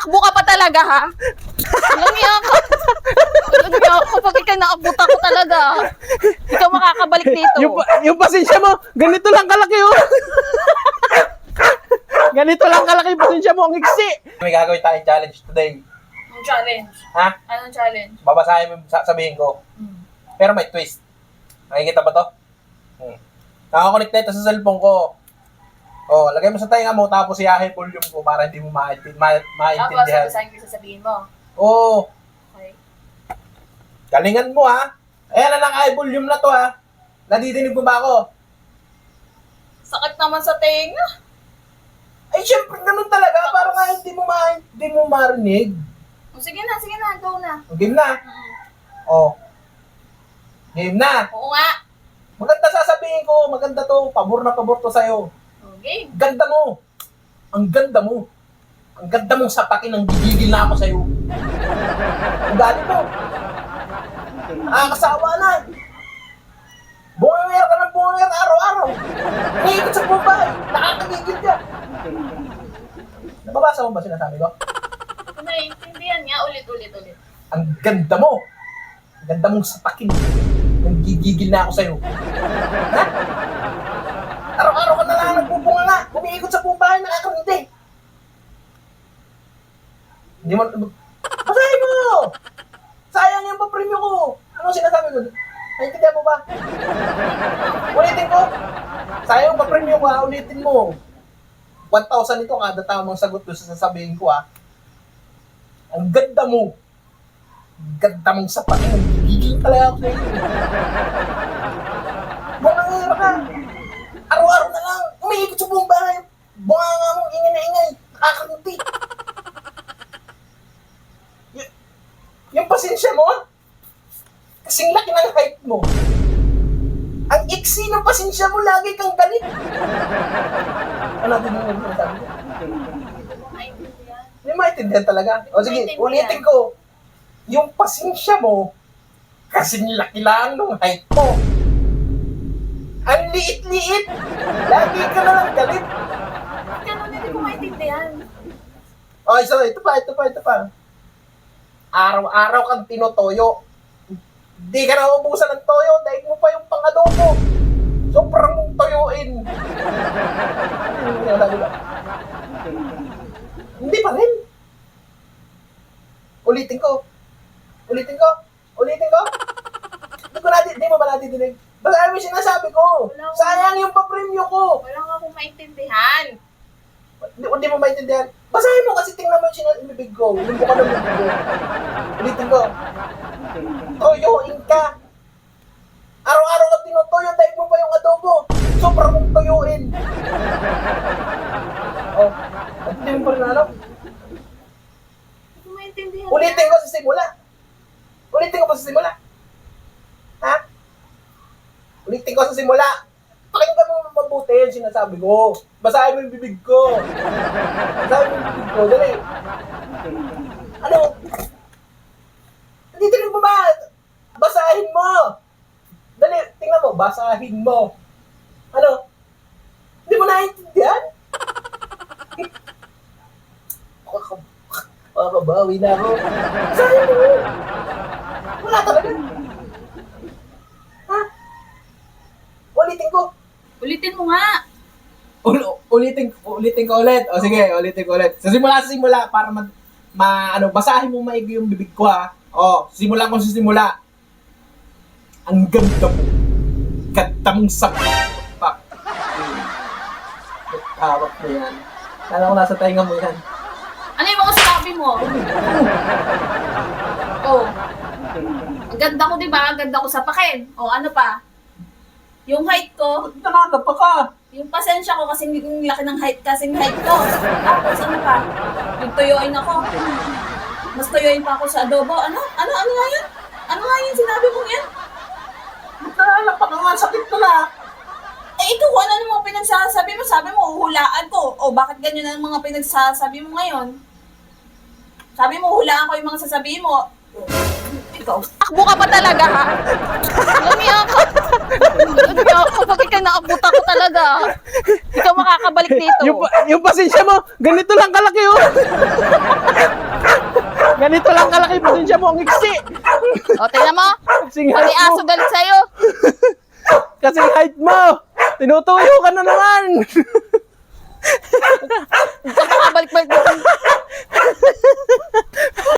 Takbo ka pa talaga, ha? Alam niya ako. Alam niya ako, kapag ikay naabot ako talaga. Ikaw makakabalik dito. Yung pasensya mo, ganito lang kalaki oh. Ganito lang kalaki yung pasensya mo, ang iksi. May gagawin tayong challenge today. Anong challenge? Ha? Anong challenge? Babasahin mo yung sasabihin ko. Pero may twist. Nakikita ba to? Nakakonect na ito sa cellphone ko. Oh, lagay mo sa tainga mo tapos iyahe volume ko para hindi mo Tapos, maintindihan. sabihin ko sasabihin mo. Oo. Okay. Galingan mo ha. Ayan na lang ay volume na to ha. Nadidinig mo ba ako? Sakit naman sa tenga. Ay, syempre ganun talaga. Para nga hindi mo marinig. Sige na, go na. Game na. Oh. Game na. Oo nga. Maganda sasabihin ko. Maganda to. Pabor na pabor to sa'yo. Okay. Ganda mo. Ang ganda mo. Ang ganda mong sapakin ang gigigil na ako sa'yo. Ang galit mo. Kasawa na. Bunganger ka ng bunganger araw-araw. Naiikot sa bumbay. Nakakagigil ka. Nababasa mo ba sinasabi ko? Naiintindihan niya. Ulit. Ang ganda mo. Ang ganda mong sapakin. Ang gigigil na ako sa'yo. Ha? Araw-araw ka na lang nagbubunga nga. Umiikot sa buong bahay, nakakarinig. Hindi mo... Basahin mo! Sayang yung papremyo ko. Ano sinasabi ko? Naintindihan mo ba? Ulitin ko. Sayang yung papremyo ko ha. Ulitin mo. 1,000 ito kada tamang sagot ko sa sasabihin ko ha. Ang ganda mo. Ang ganda mong sapakin. Ang gigigil talaga ako sa'yo. Bunganga ka. Araw-araw na lang, umiikot sa buong bahay. Bunganga mong ingay na ingay. Nakakaruti. Yung pasensya mo, kasing laki ng height mo. Ang iksi ng pasensya mo, lagi kang galit. Ano din mo sabi ko? Naiintindihan. Hindi maintindihan talaga. O sige, Maintindihan. ulitin ko. Yung pasensya mo, kasing laki lang ng height mo. Ang liit-liit. Lagi ka na lang galit. Ganun, hindi ko maintindihan. O, ito pa. Araw-araw kang tinotoyo. Hindi ka na ubusan ng toyo. Dahil mo pa yung pang-adobo. Sobrang mong toyoin. Hindi pa rin. Ulitin ko. Hindi mo ba natidinig? Basta may sinasabi ko. Wala ko. Sayang yung papremyo ko. Wala nga akong maintindihan. Hindi mo maintindihan. Basahin mo kasi tingnan mo yung bibig ko. Yung buka ng bibig ko. Ulitin ko. Toyoin ka. Araw-araw ka tinutoyo dahil mo pa yung adobo. Sobrang mong toyoin. Oh, hindi mo pa rin alam. Hindi ko maintindihan. Ulitin ko sa simula. Ha? Ulitin ko sa simula. Pakinggan mo mabuti yung sinasabi ko. Basahin mo yung bibig ko. Dali. Ano? Hindi mo ba? Basahin mo. Dali, tingnan mo. Basahin mo. Ano? Hindi mo naiintindihan? Makakabawi na ako. Basahin mo. Wala talaga. Ha? Ulitin ko. Ulitin mo nga. Ulitin ko ulit. O sige, ulitin ko ulit. Sa simula para basahin mo maigi yung bibig ko ha. O, simulan ko sa simula. Ang ganda mo. Ganda mong sapak. Hawak mo yan. Kala ko nasa tainga mo yan. Ano yung mga sinabi mo? Oh. Ang ganda ko, di ba? Ang ganda ko sa pakin. O, ano pa? Yung height ko, Nakakapa ka. yung pasensya ko kasi yung laki ng height kasing height ko. Tapos ano pa? Yung tuyoin ako. Mas tuyoin pa ako sa adobo. Ano nga yan? Ano nga yung sinabi mo yan? Nalapak nga, sakit ko na. Eh ikaw, ano yung mga pinagsasabi mo? Sabi mo, uhulaan ko. O bakit ganyan ang mga pinagsasabi mo ngayon? Sabi mo, hulaan ko yung mga sasabihin mo. Ikaw. Takbo ka pa talaga, ha? Alam niya ako. Alam niya ako. Pag ikay naabot ako talaga. Ikaw makakabalik dito. Yung pasensya mo, ganito lang kalaki oh. Ganito lang kalaki pasensya mo ang iksi. O, tingnan mo. Kasing Pati height aso mo. galit sa'yo. Kasing height mo. Tinutuyo ka na naman.